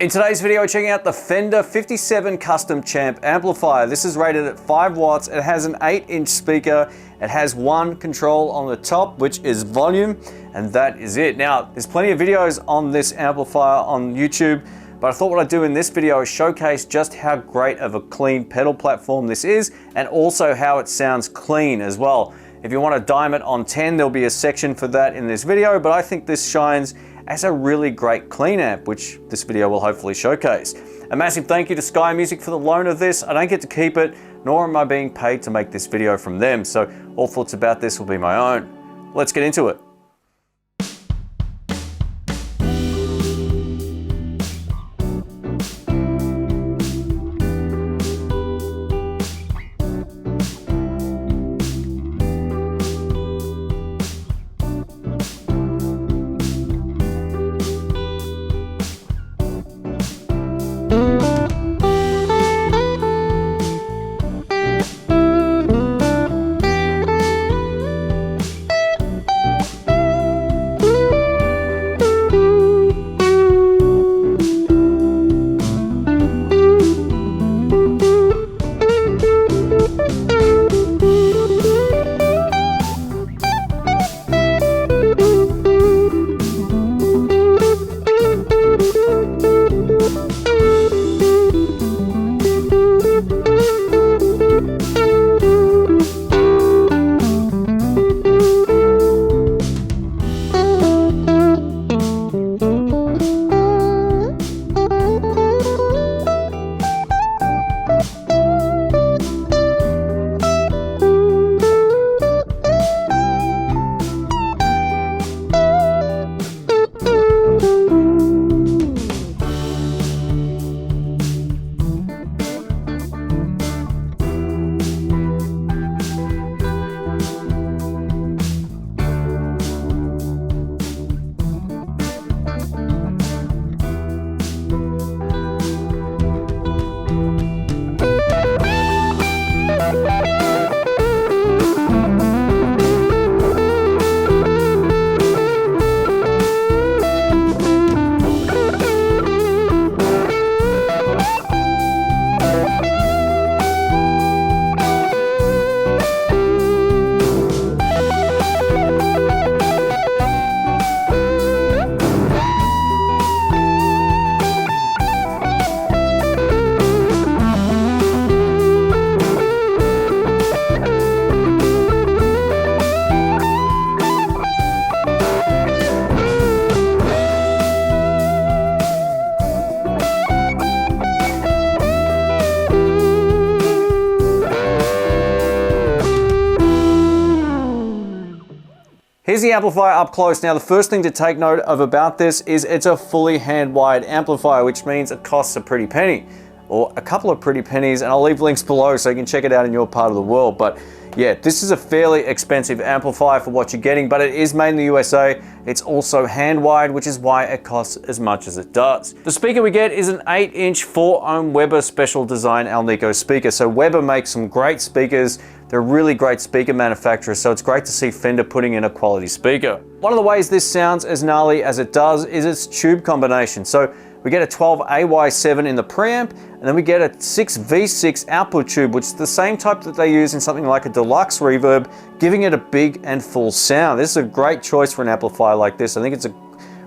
In today's video, we're checking out the Fender 57 Custom Champ amplifier. This is rated at 5 watts. It has an 8-inch speaker. It has one control on the top, which is volume, and that is it. Now, there's plenty of videos on this amplifier on YouTube, but I thought what I'd do in this video is showcase just how great of a clean pedal platform this is, and also how it sounds clean as well. If you want to dime it on 10, there'll be a section for that in this video, but I think this shines as a really great clean amp, which this video will hopefully showcase. A massive thank you to Sky Music for the loan of this. I don't get to keep it, nor am I being paid to make this video from them, so all thoughts about this will be my own. Let's get into it. Here's the amplifier up close. Now, the first thing to take note of about this is it's a fully hand-wired amplifier, which means it costs a pretty penny, or a couple of pretty pennies, and I'll leave links below so you can check it out in your part of the world. But yeah, this is a fairly expensive amplifier for what you're getting, but it is made in the USA. It's also hand-wired, which is why it costs as much as it does. The speaker we get is an 8-inch 4-ohm Weber Special Design Alnico speaker. So Weber makes some great speakers. They're a really great speaker manufacturer, so it's great to see Fender putting in a quality speaker. One of the ways this sounds as gnarly as it does is its tube combination. So we get a 12AY7 in the preamp, and then we get a 6V6 output tube, which is the same type that they use in something like a deluxe reverb, giving it a big and full sound. This is a great choice for an amplifier like this. I think it's a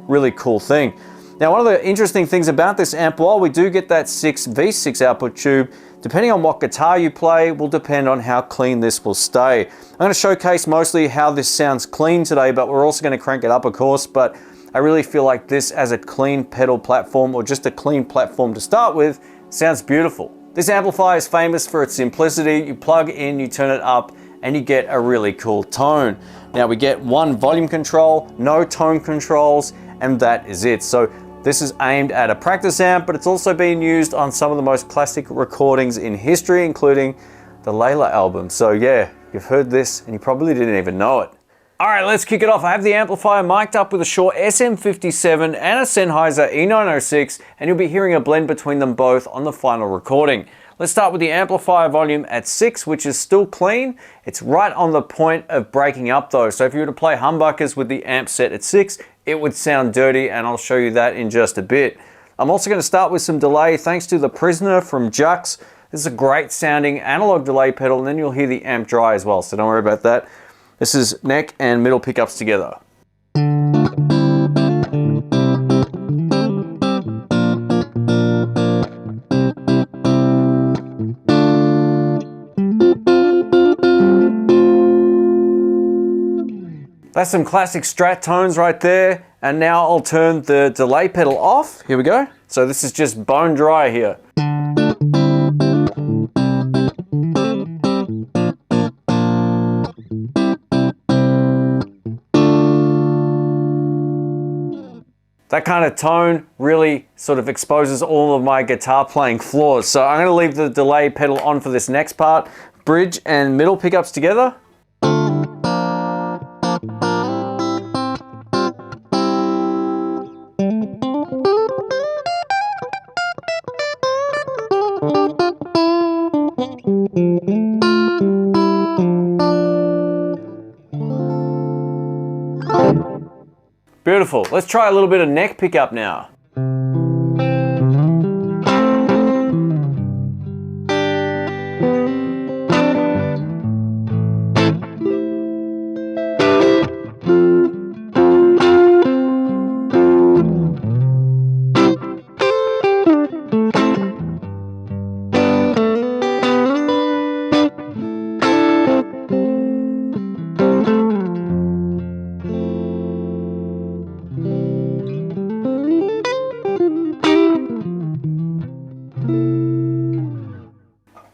really cool thing. Now, one of the interesting things about this amp, while we do get that 6V6 output tube, depending on what guitar you play, will depend on how clean this will stay. I'm going to showcase mostly how this sounds clean today, but we're also going to crank it up, of course. But I really feel like this as a clean pedal platform, or just a clean platform to start with, sounds beautiful. This amplifier is famous for its simplicity. You plug in, you turn it up, and you get a really cool tone. Now, we get one volume control, no tone controls, and that is it. So this is aimed at a practice amp, but it's also being used on some of the most classic recordings in history, including the Layla album. So yeah, you've heard this and you probably didn't even know it. All right, let's kick it off. I have the amplifier mic'd up with a Shure SM57 and a Sennheiser E906, and you'll be hearing a blend between them both on the final recording. Let's start with the amplifier volume at 6, which is still clean. It's right on the point of breaking up though. So if you were to play humbuckers with the amp set at 6, it would sound dirty, and I'll show you that in just a bit. I'm also going to start with some delay thanks to the Prisoner from Jux. This is a great sounding analog delay pedal, and then you'll hear the amp dry as well, so don't worry about that. This is neck and middle pickups together. That's some classic Strat tones right there. And now I'll turn the delay pedal off. Here we go. So this is just bone dry here. That kind of tone really sort of exposes all of my guitar playing flaws. So I'm going to leave the delay pedal on for this next part. Bridge and middle pickups together. Beautiful. Let's try a little bit of neck pickup now.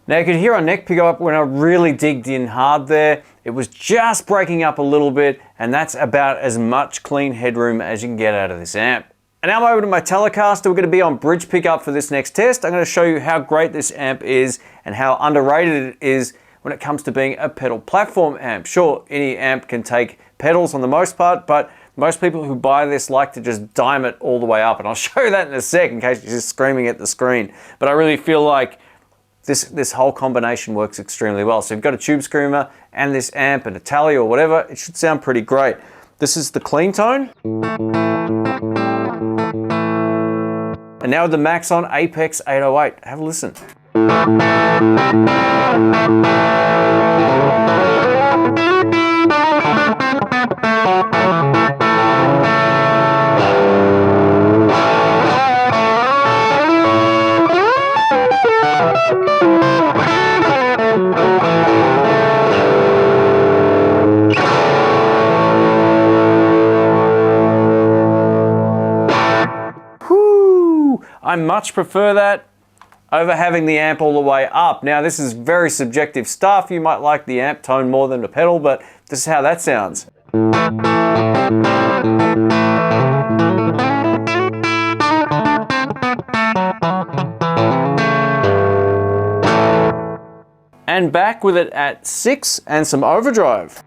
Now you can hear on neck pickup when I really digged in hard there, it was just breaking up a little bit, and that's about as much clean headroom as you can get out of this amp. And now I'm over to my Telecaster. We're going to be on bridge pickup for this next test. I'm going to show you how great this amp is and how underrated it is when it comes to being a pedal platform amp. Sure, any amp can take pedals on the most part, but most people who buy this like to just dime it all the way up, and I'll show you that in a sec in case you're just screaming at the screen. But I really feel like this whole combination works extremely well. So you've got a tube screamer and this amp and a tally or whatever, it should sound pretty great. This is the clean tone. And now with the max on, Apex 808. Have a listen. I much prefer that over having the amp all the way up. Now this is very subjective stuff. You might like the amp tone more than the pedal, but this is how that sounds. And back with it at 6 and some overdrive.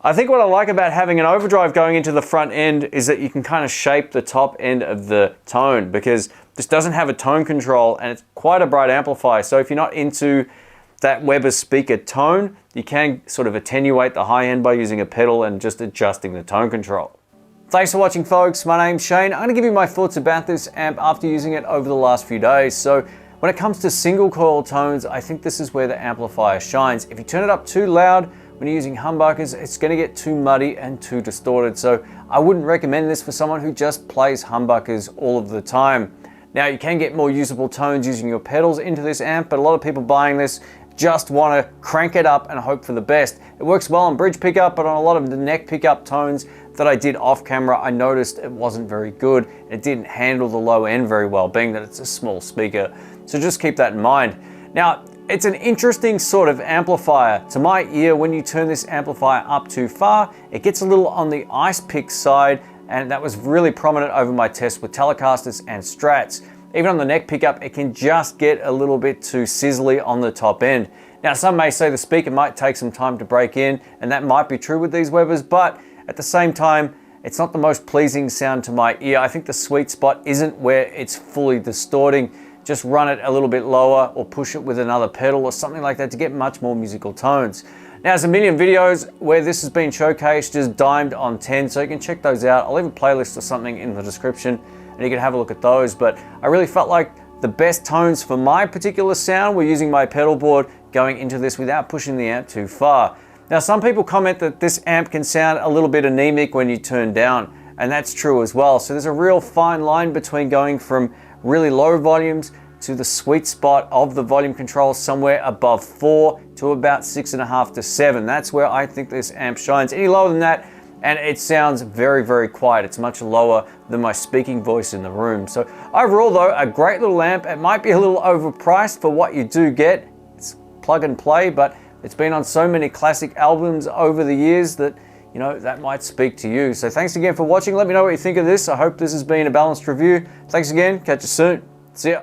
I think what I like about having an overdrive going into the front end is that you can kind of shape the top end of the tone, because this doesn't have a tone control and it's quite a bright amplifier. So if you're not into that Weber speaker tone, you can sort of attenuate the high end by using a pedal and just adjusting the tone control. Thanks for watching, folks. My name's Shane. I'm going to give you my thoughts about this amp after using it over the last few days. So when it comes to single coil tones, I think this is where the amplifier shines. If you turn it up too loud, when you're using humbuckers, it's going to get too muddy and too distorted. So I wouldn't recommend this for someone who just plays humbuckers all of the time. Now you can get more usable tones using your pedals into this amp, but a lot of people buying this just want to crank it up and hope for the best. It works well on bridge pickup, but on a lot of the neck pickup tones that I did off camera, I noticed it wasn't very good. It didn't handle the low end very well, being that it's a small speaker. So just keep that in mind. Now, it's an interesting sort of amplifier. To my ear, when you turn this amplifier up too far, it gets a little on the ice pick side, and that was really prominent over my test with Telecasters and Strats. Even on the neck pickup, it can just get a little bit too sizzly on the top end. Now, some may say the speaker might take some time to break in, and that might be true with these Webers, but at the same time, it's not the most pleasing sound to my ear. I think the sweet spot isn't where it's fully distorting. Just run it a little bit lower or push it with another pedal or something like that to get much more musical tones. Now, there's a million videos where this has been showcased, just dimed on 10, so you can check those out. I'll leave a playlist or something in the description and you can have a look at those. But I really felt like the best tones for my particular sound were using my pedal board going into this without pushing the amp too far. Now, some people comment that this amp can sound a little bit anemic when you turn down, and that's true as well. So there's a real fine line between going from really low volumes to the sweet spot of the volume control somewhere above 4 to about 6.5 to 7. That's where I think this amp shines. Any lower than that, and it sounds very, very quiet. It's much lower than my speaking voice in the room. So overall though, a great little amp. It might be a little overpriced for what you do get. It's plug and play, but it's been on so many classic albums over the years that, you know, that might speak to you. So thanks again for watching. Let me know what you think of this. I hope this has been a balanced review. Thanks again. Catch you soon. See ya.